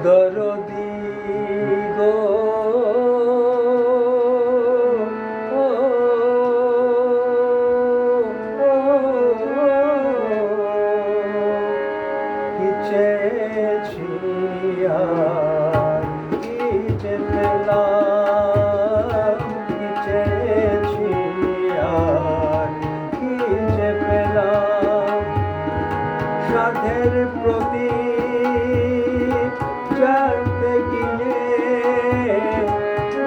দরদি গো কি চেয়েছি আর কি যে পেলাম, কি চেয়েছি আর কি যে পেলাম। সাধের প্রদীপ জ্বালতে গিয়ে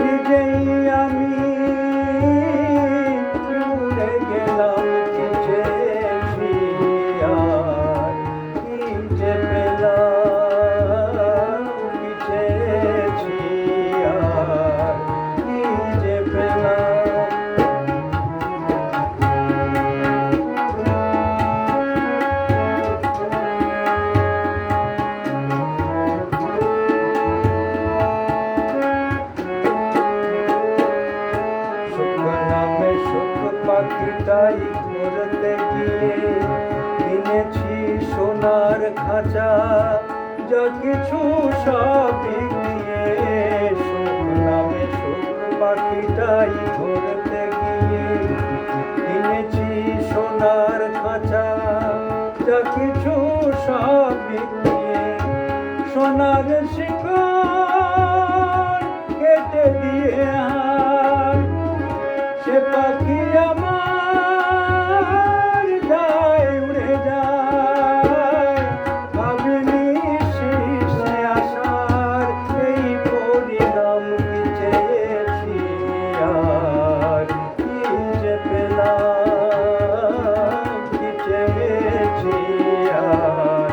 নিজেই আমি উড়ে গেলাম। কি চেয়েছি আর কি যে পেলাম, কি চেয়েছি আর কি যে পেলাম। পাখিটাই ধরতে গিয়ে কিনেছি সোনার খাঁচা, যা কিছু সব দিয়ে। সুখ নামে সুখ পাখিটাই ধরতে গিয়ে কিনেছি সোনার খাঁচা, যা কিছু সব দিয়ে। সোনার শিকল কেটে দিয়ে সে পাখি আমার যায় উড়ে যায়। ভাবিনি শীর্ষে আসার এই পরিণাম। কি চেয়েছি আর কি যে পেলাম, কি চেয়েছি আর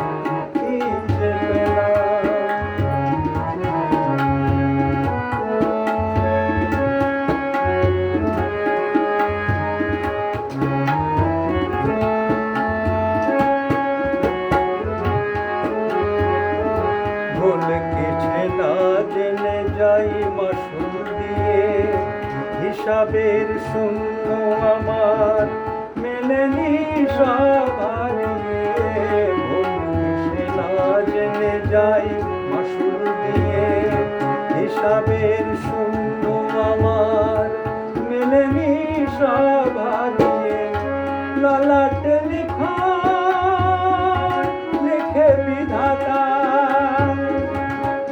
কি যে পেলাম। ভুলকেছে না জেনে যাই মাসুল দিয়ে, হিসাবের শূন্য আমার মেলেনি সব হারিয়ে। ভুলকেছে না জেনে যাই মাসুল দিয়ে, হিসাবের শূন্য আমার মেলেনি সব হারিয়ে। ললাটে লিখা লিখে বিধাতা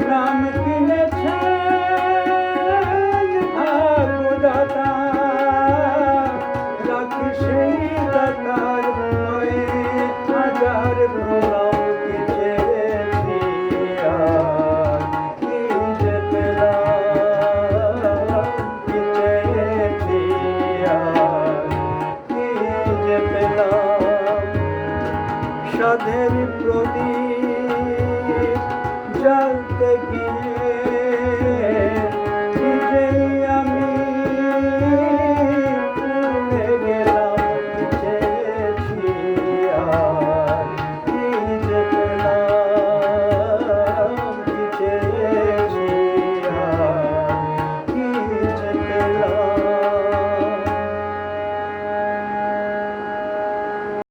নাম কিনেছেন ভাগ্যদাতা। রাখি সেই দাতার ভয়ে হাজার প্রণাম। কি চেয়েছি আর কি যে পেলাম, কি চেয়েছি আর কি যে পেলাম। সাধের প্রদীপ